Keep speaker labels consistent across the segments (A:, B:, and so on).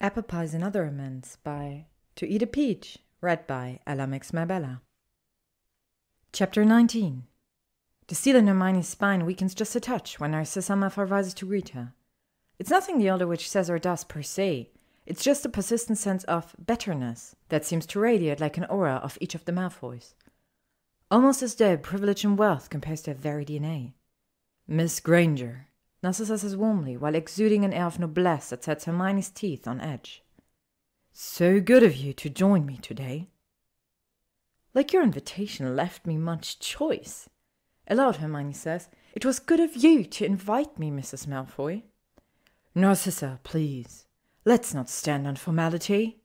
A: Apple Pies and Other Amends by ToEatAPeach, read by Ella Makes My Bella. Chapter 19. The steel in Hermione's spine weakens just a touch when Narcissa Malfoy rises to greet her. It's nothing the older witch says or does per se. It's just a persistent sense of betterness that seems to radiate like an aura off each of the Malfoys. Almost as though privilege and wealth compares to their very DNA. Miss Granger, Narcissa says warmly, while exuding an air of noblesse that sets Hermione's teeth on edge. So good of you to join me today. Like your invitation left me much choice. Aloud, Hermione says, it was good of you to invite me, Mrs. Malfoy. Narcissa, please. Let's not stand on formality.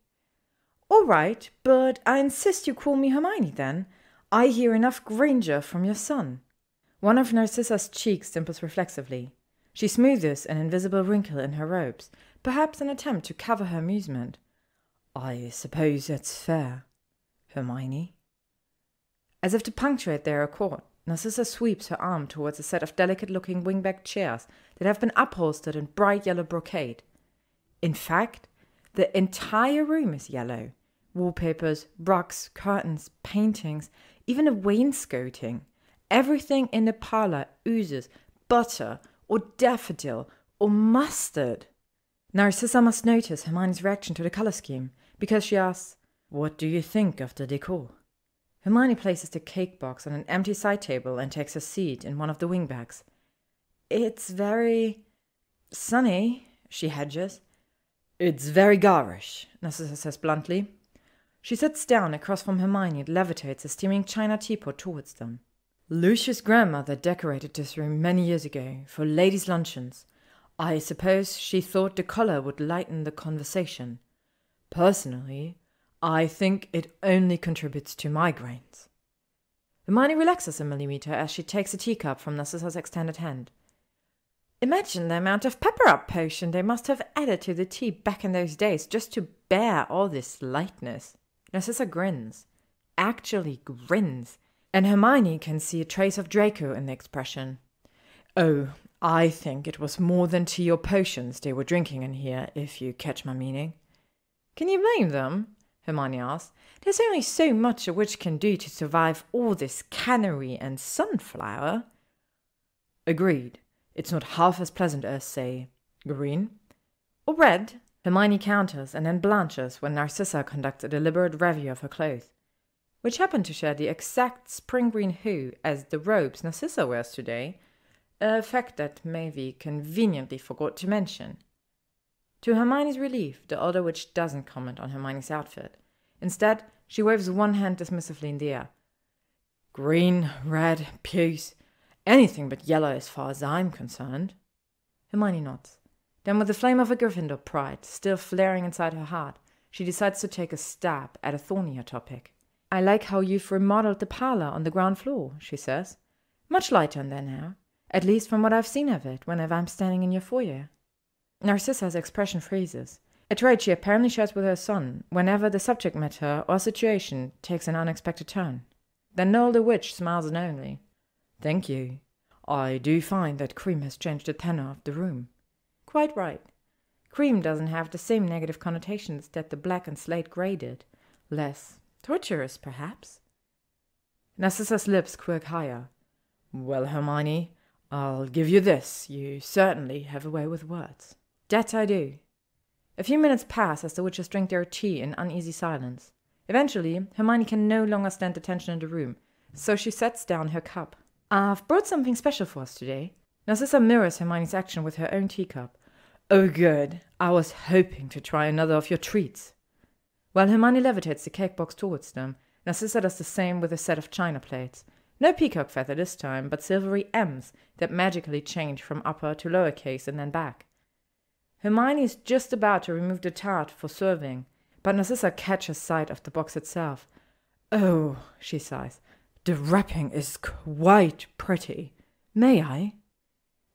A: All right, but I insist you call me Hermione then. I hear enough Granger from your son. One of Narcissa's cheeks dimples reflexively. She smoothes an invisible wrinkle in her robes, perhaps an attempt to cover her amusement. I suppose that's fair, Hermione. As if to punctuate their accord, Narcissa sweeps her arm towards a set of delicate-looking wingback chairs that have been upholstered in bright yellow brocade. In fact, the entire room is yellow. Wallpapers, rugs, curtains, paintings, even a wainscoting. Everything in the parlour oozes butter or daffodil or mustard. Narcissa must notice Hermione's reaction to the colour scheme, because she asks, "What do you think of the decor?" Hermione places the cake box on an empty side table and takes a seat in one of the wingbacks. It's very sunny, she hedges. It's very garish, Narcissa says bluntly. She sits down across from Hermione and levitates a steaming china teapot towards them. Lucius' grandmother decorated this room many years ago for ladies' luncheons. I suppose she thought the colour would lighten the conversation. Personally, I think it only contributes to migraines. Hermione relaxes a millimetre as she takes a teacup from Narcissa's extended hand. Imagine the amount of pepper-up potion they must have added to the tea back in those days just to bear all this lightness. Narcissa grins. Actually grins. And Hermione can see a trace of Draco in the expression. Oh, I think it was more than tea or potions they were drinking in here, if you catch my meaning. Can you blame them? Hermione asks. There's only so much a witch can do to survive all this canary and sunflower. Agreed. It's not half as pleasant as, say, green. Or red. Hermione counters and then blanches when Narcissa conducts a deliberate review of her clothes, which happen to share the exact spring green hue as the robes Narcissa wears today, a fact that Maeve conveniently forgot to mention. To Hermione's relief, the older witch doesn't comment on Hermione's outfit. Instead, she waves one hand dismissively in the air. Green, red, puce, anything but yellow as far as I'm concerned. Hermione nods. Then with the flame of a Gryffindor pride still flaring inside her heart, she decides to take a stab at a thornier topic. I like how you've remodeled the parlour on the ground floor, she says. Much lighter in there now, at least from what I've seen of it whenever I'm standing in your foyer. Narcissa's expression freezes, a trait she apparently shares with her son whenever the subject matter or situation takes an unexpected turn. Then the older witch smiles knowingly. Thank you. I do find that cream has changed the tenor of the room. Quite right. Cream doesn't have the same negative connotations that the black and slate grey did. Less torturous, perhaps? Narcissa's lips quirk higher. Well, Hermione, I'll give you this. You certainly have a way with words. That I do. A few minutes pass as the witches drink their tea in uneasy silence. Eventually, Hermione can no longer stand the tension in the room, so she sets down her cup. I've brought something special for us today. Narcissa mirrors Hermione's action with her own teacup. Oh, good. I was hoping to try another of your treats. While Hermione levitates the cake box towards them, Narcissa does the same with a set of china plates. No peacock feather this time, but silvery M's that magically change from upper to lower case and then back. Hermione is just about to remove the tart for serving, but Narcissa catches sight of the box itself. Oh, she sighs, the wrapping is quite pretty. May I?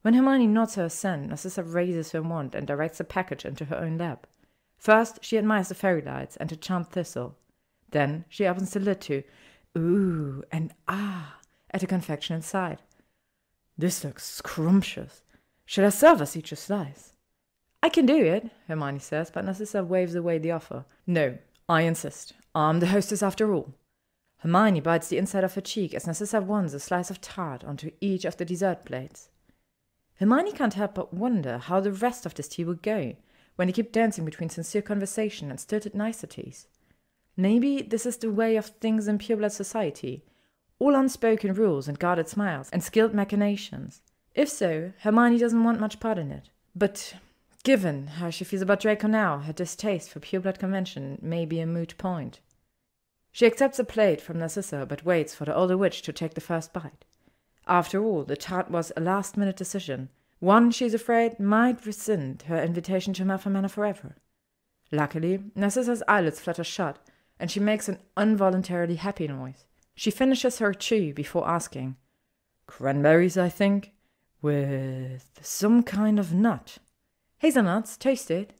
A: When Hermione nods her assent, Narcissa raises her wand and directs the package into her own lap. First, she admires the fairy lights and the charmed thistle. Then she opens the lid to ooh and ah at the confection inside. This looks scrumptious. Shall I serve us each a slice? I can do it, Hermione says, but Narcissa waves away the offer. No, I insist. I'm the hostess after all. Hermione bites the inside of her cheek as Narcissa wants a slice of tart onto each of the dessert plates. Hermione can't help but wonder how the rest of this tea will go, when they keep dancing between sincere conversation and stilted niceties. Maybe this is the way of things in pureblood society, all unspoken rules and guarded smiles and skilled machinations. If so, Hermione doesn't want much part in it. But given how she feels about Draco now, her distaste for pureblood convention may be a moot point. She accepts a plate from Narcissa, but waits for the older witch to take the first bite. After all, the tart was a last-minute decision, one she's afraid might rescind her invitation to Malfoy Manor forever. Luckily, Narcissa's eyelids flutter shut, and she makes an involuntarily happy noise. She finishes her chew before asking, "Cranberries, I think, with some kind of nut." "Hazelnuts, toasted."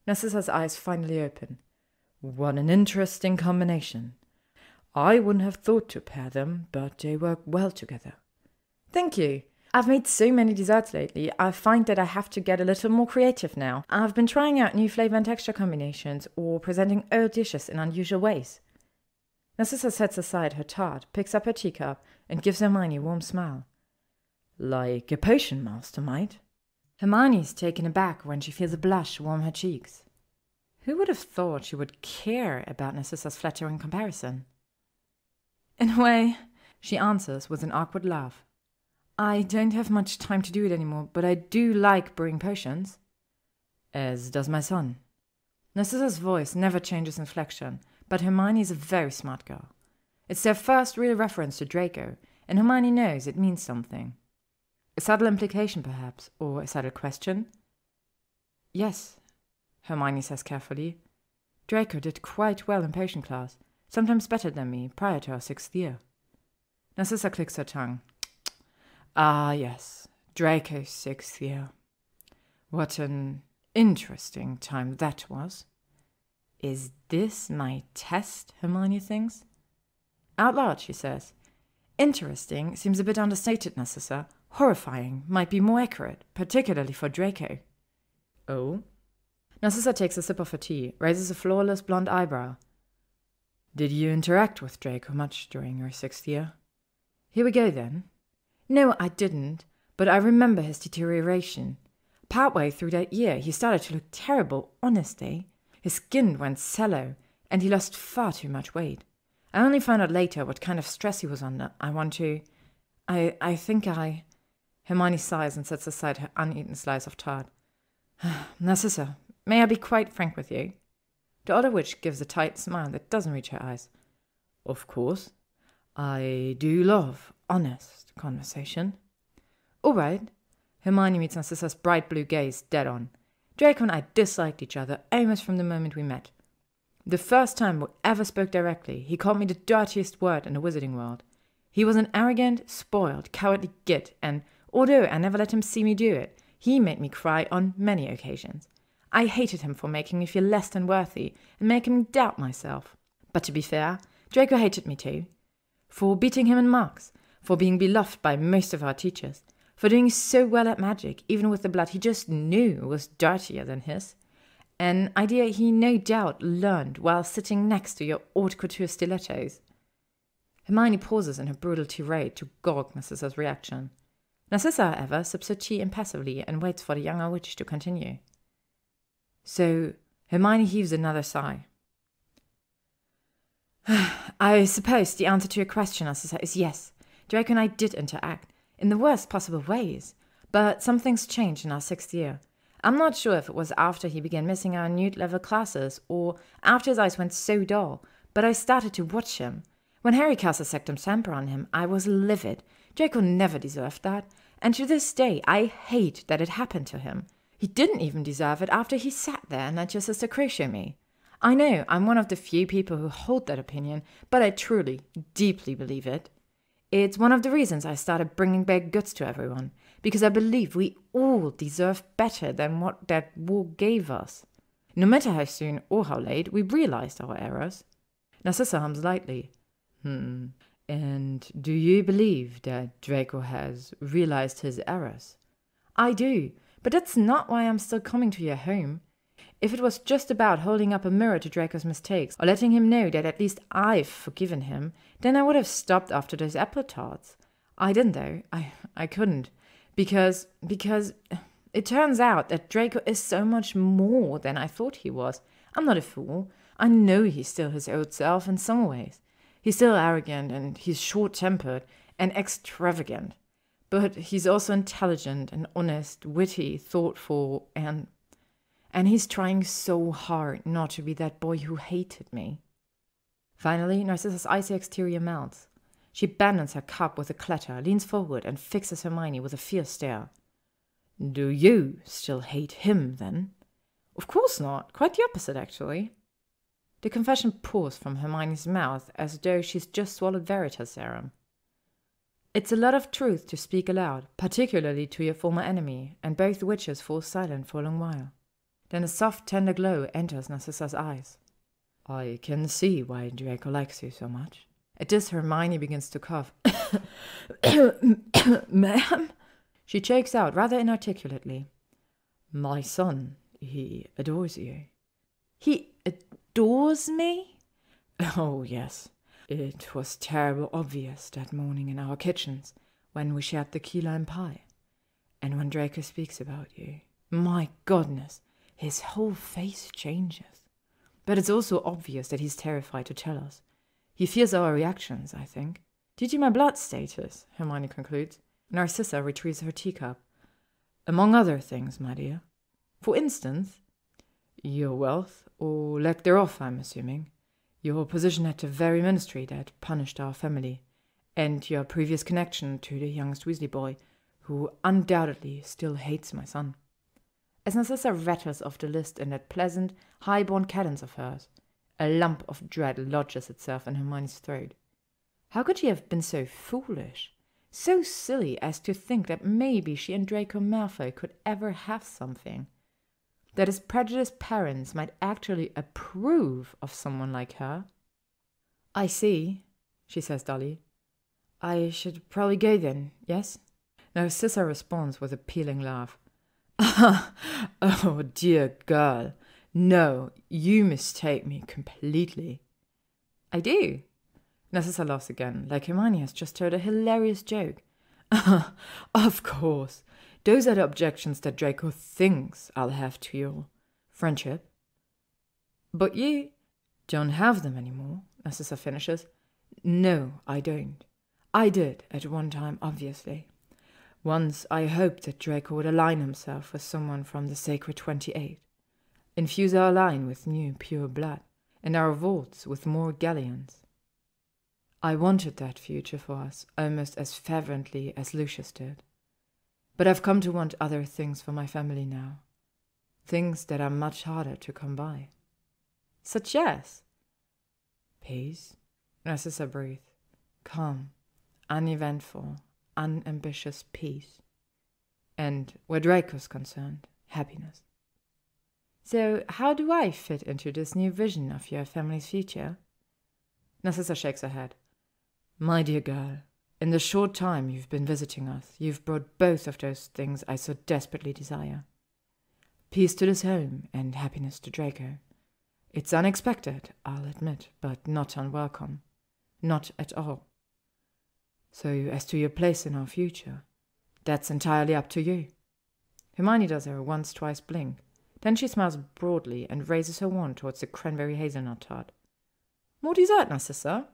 A: Narcissa's eyes finally open. "What an interesting combination. I wouldn't have thought to pair them, but they work well together." "Thank you. I've made so many desserts lately, I find that I have to get a little more creative now. I've been trying out new flavor and texture combinations, or presenting old dishes in unusual ways." Narcissa sets aside her tart, picks up her teacup, and gives Hermione a warm smile. "Like a potion master might." Hermione's taken aback when she feels a blush warm her cheeks. Who would have thought she would care about Narcissa's flattering comparison? "In a way," she answers with an awkward laugh. "I don't have much time to do it anymore, but I do like brewing potions." "As does my son." Narcissa's voice never changes inflection, but Hermione is a very smart girl. It's their first real reference to Draco, and Hermione knows it means something. A subtle implication, perhaps, or a subtle question? "Yes," Hermione says carefully. "Draco did quite well in potion class, sometimes better than me, prior to our 6th year." Narcissa clicks her tongue. "Ah, yes, Draco's 6th year. What an interesting time that was." "Is this my test?" Hermione thinks. Out loud, she says, "Interesting seems a bit understated, Narcissa. Horrifying might be more accurate, particularly for Draco." "Oh?" Narcissa takes a sip of her tea, raises a flawless blonde eyebrow. "Did you interact with Draco much during your 6th year?" "Here we go, then." "No, I didn't, but I remember his deterioration. Partway through that year, he started to look terrible, honestly. His skin went sallow, and he lost far too much weight. I only found out later what kind of stress he was under. I think I... Hermione sighs and sets aside her uneaten slice of tart. "Narcissa, may I be quite frank with you?" The older witch gives a tight smile that doesn't reach her eyes. "Of course. I do love honest conversation." "All right." Hermione meets Narcissa's bright blue gaze dead on. "Draco and I disliked each other almost from the moment we met. The first time we ever spoke directly, he called me the dirtiest word in the wizarding world. He was an arrogant, spoiled, cowardly git, and although I never let him see me do it, he made me cry on many occasions. I hated him for making me feel less than worthy and making me doubt myself. But to be fair, Draco hated me too. For beating him in marks, for being beloved by most of our teachers, for doing so well at magic, even with the blood he just knew was dirtier than his. An idea he no doubt learned while sitting next to your haute couture stilettos." Hermione pauses in her brutal tirade to gauge Narcissa's reaction. Narcissa, however, sips her tea impassively and waits for the younger witch to continue. So Hermione heaves another sigh. "I suppose the answer to your question, Narcissa, is yes. Draco and I did interact, in the worst possible ways, but some things changed in our 6th year. I'm not sure if it was after he began missing our newt-level classes, or after his eyes went so dull, but I started to watch him. When Harry cast a sectum semper on him, I was livid. Draco never deserved that, and to this day I hate that it happened to him. He didn't even deserve it after he sat there and let your sister crochet me. I know I'm one of the few people who hold that opinion, but I truly, deeply believe it. It's one of the reasons I started bringing back goods to everyone, because I believe we all deserve better than what that war gave us. No matter how soon or how late we realized our errors." Narcissa hums lightly. And do you believe that Draco has realized his errors?" "I do, But that's not why I'm still coming to your home. If it was just about holding up a mirror to Draco's mistakes, or letting him know that at least I've forgiven him, then I would have stopped after those apple tarts. I didn't, though. I couldn't. Because it turns out that Draco is so much more than I thought he was. I'm not a fool. I know he's still his old self in some ways. He's still arrogant, and he's short-tempered and extravagant. But he's also intelligent and honest, witty, thoughtful, and he's trying so hard not to be that boy who hated me. Finally, Narcissa's icy exterior melts. She abandons her cup with a clatter, leans forward, and fixes Hermione with a fierce stare. Do you still hate him, then? Of course not. Quite the opposite, actually. The confession pours from Hermione's mouth as though she's just swallowed Veritas serum. It's a lot of truth to speak aloud, particularly to your former enemy, and both witches fall silent for a long while. Then a soft, tender glow enters Narcissa's eyes. I can see why Draco likes you so much. At this, Hermione begins to cough. Ma'am? She chokes out rather inarticulately. My son, he adores you. He adores me? Oh, yes. It was terribly obvious that morning in our kitchens when we shared the key lime pie. And when Draco speaks about you, my goodness, his whole face changes. But it's also obvious that he's terrified to tell us. He fears our reactions, I think. Due to my blood status, Hermione concludes. Narcissa retrieves her teacup. Among other things, my dear. For instance, your wealth, or lack thereof, I'm assuming. Your position at the very ministry that punished our family, and your previous connection to the youngest Weasley boy, who undoubtedly still hates my son. As Narcissa rattles off the list in that pleasant, high-born cadence of hers, a lump of dread lodges itself in Hermione's throat. How could she have been so foolish, so silly as to think that maybe she and Draco Malfoy could ever have something? That his prejudiced parents might actually approve of someone like her? I see, she says dully. I should probably go then, yes? Narcissa responds with a peeling laugh. Oh, dear girl. No, you mistake me completely. I do. Narcissa laughs again, like Hermione has just heard a hilarious joke. Of course. Those are the objections that Draco thinks I'll have to your friendship. But you don't have them anymore, Narcissa finishes. No, I don't. I did at one time, obviously. Once I hoped that Draco would align himself with someone from the Sacred 28, infuse our line with new pure blood, and our vaults with more galleons. I wanted that future for us almost as fervently as Lucius did. But I've come to want other things for my family now. Things that are much harder to come by. Such as? Peace, Narcissa breathed. Calm, uneventful, unambitious peace. And where Draco's concerned, happiness. So how do I fit into this new vision of your family's future? Narcissa shakes her head. My dear girl, in the short time you've been visiting us, you've brought both of those things I so desperately desire. Peace to this home and happiness to Draco. It's unexpected, I'll admit, but not unwelcome. Not at all. So as to your place in our future, that's entirely up to you. Hermione does her once-twice blink. Then she smiles broadly and raises her wand towards the cranberry hazelnut tart. More dessert, Narcissa?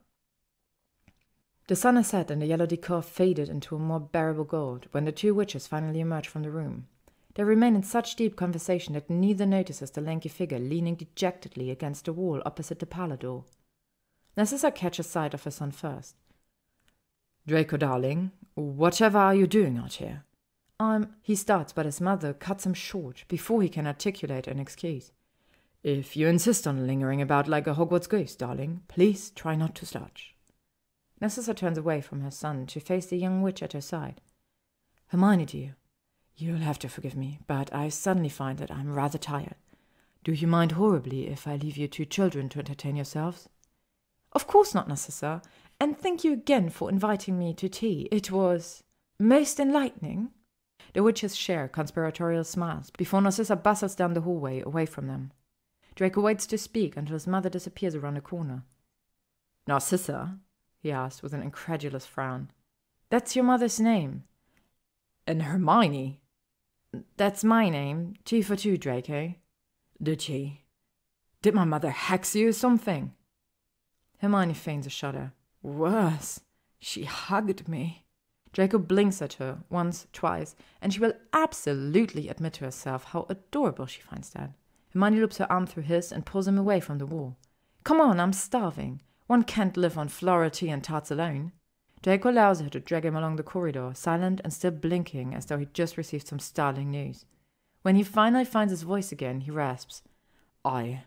A: The sun has set and the yellow decor faded into a more bearable gold when the two witches finally emerge from the room. They remain in such deep conversation that neither notices the lanky figure leaning dejectedly against the wall opposite the parlor door. Narcissa catches sight of her son first. Draco, darling, whatever are you doing out here? He starts, but his mother cuts him short before he can articulate an excuse. If you insist on lingering about like a Hogwarts ghost, darling, please try not to starch. Narcissa turns away from her son to face the young witch at her side. Hermione, dear, you'll have to forgive me, but I suddenly find that I'm rather tired. Do you mind horribly if I leave you two children to entertain yourselves? Of course not, Narcissa, and thank you again for inviting me to tea. It was most enlightening. the witches share conspiratorial smiles before Narcissa bustles down the hallway away from them. Draco waits to speak until his mother disappears around a corner. "Narcissa?" he asked with an incredulous frown. "That's your mother's name." "And Hermione?" "That's my name, 2 for 2, Draco." "Did she? Did my mother hex you or something?" Hermione feigns a shudder. "Worse, she hugged me." Draco blinks at her once, twice, and she will absolutely admit to herself how adorable she finds that. Hermione loops her arm through his and pulls him away from the wall. "Come on, I'm starving. One can't live on floral tea and tarts alone." Draco allows her to drag him along the corridor, silent and still blinking as though he'd just received some startling news. When he finally finds his voice again, he rasps. I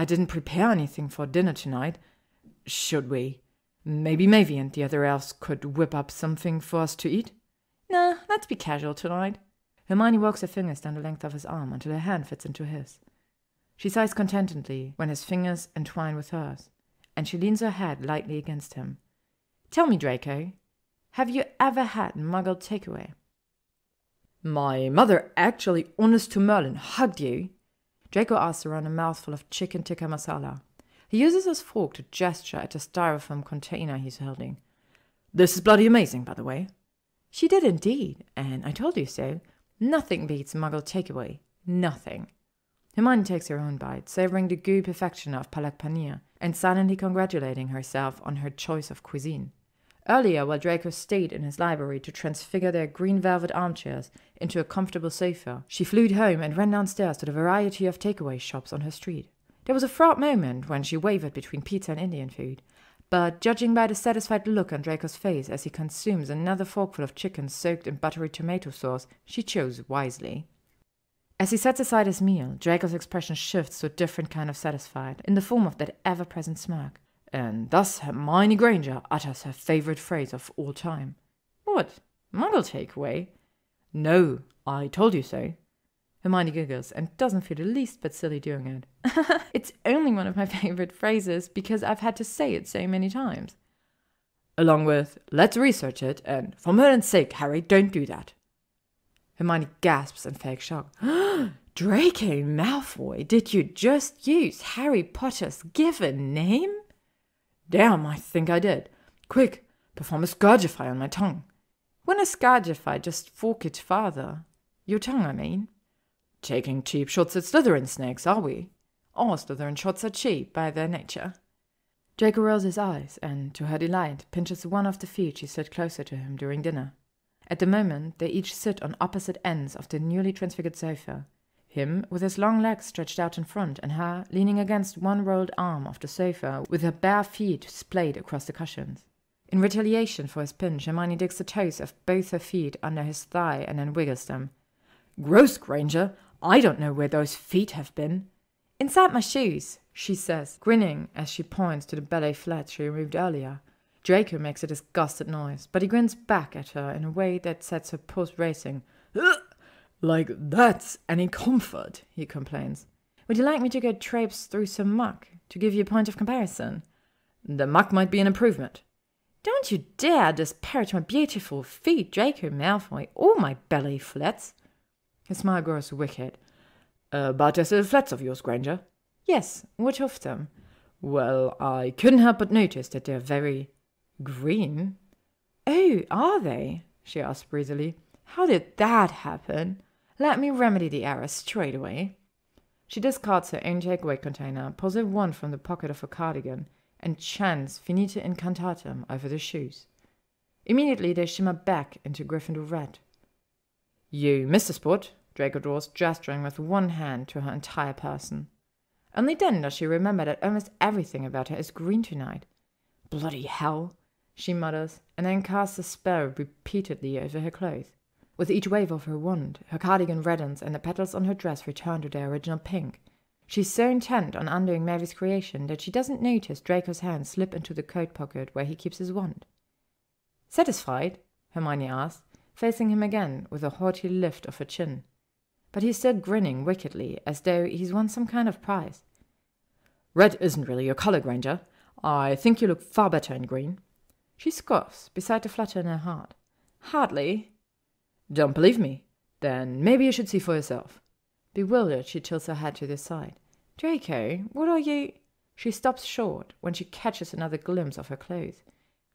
A: didn't prepare anything for dinner tonight. Should we? Maybe Mavie and the other elves could whip up something for us to eat?" "Nah, let's be casual tonight." Hermione walks her fingers down the length of his arm until her hand fits into his. She sighs contentedly when his fingers entwine with hers, and she leans her head lightly against him. "Tell me, Draco, have you ever had muggled takeaway?" "My mother actually, honest to Merlin, hugged you?" Draco asks around a mouthful of chicken tikka masala. He uses his fork to gesture at the styrofoam container he's holding. "This is bloody amazing, by the way." "She did indeed, and I told you so. Nothing beats muggled takeaway. Nothing." Hermione takes her own bite, savoring the gooey perfection of palak paneer, and silently congratulating herself on her choice of cuisine. Earlier, while Draco stayed in his library to transfigure their green velvet armchairs into a comfortable sofa, she flew home and ran downstairs to the variety of takeaway shops on her street. There was a fraught moment when she wavered between pizza and Indian food, but judging by the satisfied look on Draco's face as he consumes another forkful of chicken soaked in buttery tomato sauce, she chose wisely. As he sets aside his meal, Draco's expression shifts to a different kind of satisfied, in the form of that ever-present smirk. And thus Hermione Granger utters her favorite phrase of all time. "What? Muggle takeaway?" "No, I told you so." Hermione giggles and doesn't feel the least bit silly doing it. "It's only one of my favorite phrases because I've had to say it so many times." Along with, "Let's research it," and "For Merlin's sake, Harry, don't do that." Hermione gasps in fake shock. "Draco Malfoy, did you just use Harry Potter's given name?" "Damn, I think I did. Quick, perform a Scourgify on my tongue." "When a Scourgify, just fork it farther. Your tongue, I mean." "Taking cheap shots at Slytherin snakes, are we? All Slytherin shots are cheap by their nature." Draco rolls his eyes and, to her delight, pinches one of the feet she slid closer to him during dinner. At the moment, they each sit on opposite ends of the newly transfigured sofa, him with his long legs stretched out in front and her leaning against one rolled arm of the sofa with her bare feet splayed across the cushions. In retaliation for his pinch, Hermione digs the toes of both her feet under his thigh and then wiggles them. "Gross, Granger! I don't know where those feet have been." "Inside my shoes," she says, grinning as she points to the ballet flats she removed earlier. Draco makes a disgusted noise, but he grins back at her in a way that sets her pulse racing. "Ugh! Like that's any comfort," he complains. "Would you like me to go traipse through some muck to give you a point of comparison?" "The muck might be an improvement." "Don't you dare disparage my beautiful feet, Draco Malfoy, or my ballet flats." His smile grows wicked. "About those little flats of yours, Granger?" "Yes, which of them?" "Well, I couldn't help but notice that they're very green." "Oh, are they?" she asked breezily. "How did that happen? Let me remedy the error straight away." She discards her own takeaway container, pulls a wand from the pocket of her cardigan, and chants Finite Incantatem over the shoes. Immediately they shimmer back into Gryffindor red. "You missed a spot," Draco draws, gesturing with one hand to her entire person. Only then does she remember that almost everything about her is green tonight. "Bloody hell," she mutters, and then casts a spell repeatedly over her clothes. With each wave of her wand, her cardigan reddens and the petals on her dress return to their original pink. She's so intent on undoing Mavie's creation that she doesn't notice Draco's hand slip into the coat pocket where he keeps his wand. "Satisfied?" Hermione asks, facing him again with a haughty lift of her chin. But he's still grinning wickedly, as though he's won some kind of prize. "Red isn't really your color, Granger. I think you look far better in green." She scoffs, beside the flutter in her heart. "Hardly." Don't believe me? Then maybe you should see for yourself. Bewildered, she tilts her head to the side. Draco, what are you? She stops short when she catches another glimpse of her clothes,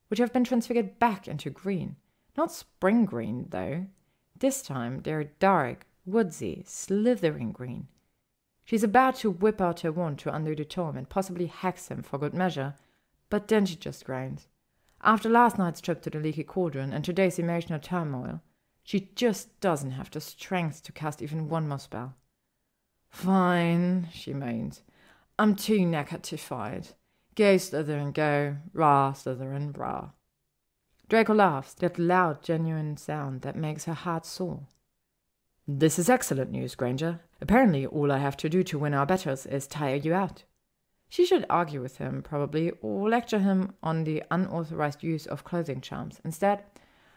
A: which have been transfigured back into green. Not spring green, though. This time they're dark, woodsy, slithering green. She's about to whip out her wand to undo the Tom and possibly hex him for good measure, but then she just groans. After last night's trip to the leaky cauldron and today's emotional turmoil, she just doesn't have the strength to cast even one more spell. Fine, she moans. I'm too knackered to fight. Go, Slytherin, go. Rah, Slytherin, rah. Draco laughs, that loud, genuine sound that makes her heart sore. This is excellent news, Granger. Apparently all I have to do to win our battles is tire you out. She should argue with him, probably, or lecture him on the unauthorized use of clothing charms. Instead,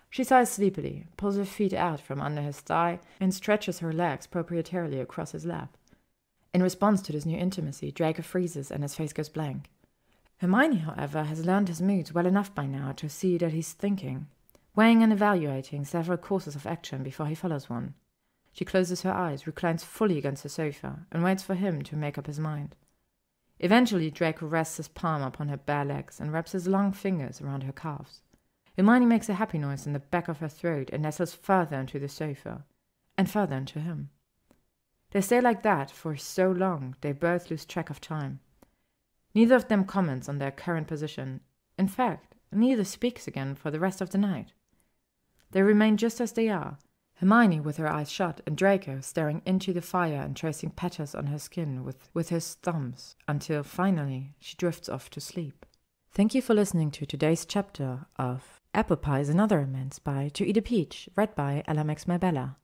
A: she sighs sleepily, pulls her feet out from under his thigh, and stretches her legs proprietarily across his lap. In response to this new intimacy, Draco freezes and his face goes blank. Hermione, however, has learned his moods well enough by now to see that he's thinking, weighing and evaluating several courses of action before he follows one. She closes her eyes, reclines fully against the sofa, and waits for him to make up his mind. Eventually, Draco rests his palm upon her bare legs and wraps his long fingers around her calves. Hermione makes a happy noise in the back of her throat and nestles further into the sofa, and further into him. They stay like that for so long they both lose track of time. Neither of them comments on their current position. In fact, neither speaks again for the rest of the night. They remain just as they are, Hermione with her eyes shut and Draco staring into the fire and tracing patterns on her skin with his thumbs, until finally she drifts off to sleep. Thank you for listening to today's chapter of Apple Pie is Another Amends by ToEatAPeach, read by @LMXMyBella.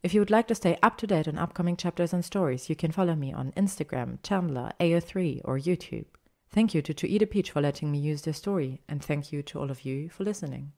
A: If you would like to stay up to date on upcoming chapters and stories, you can follow me on Instagram, Tumblr, AO3, or YouTube. Thank you to ToEatAPeach for letting me use their story, and thank you to all of you for listening.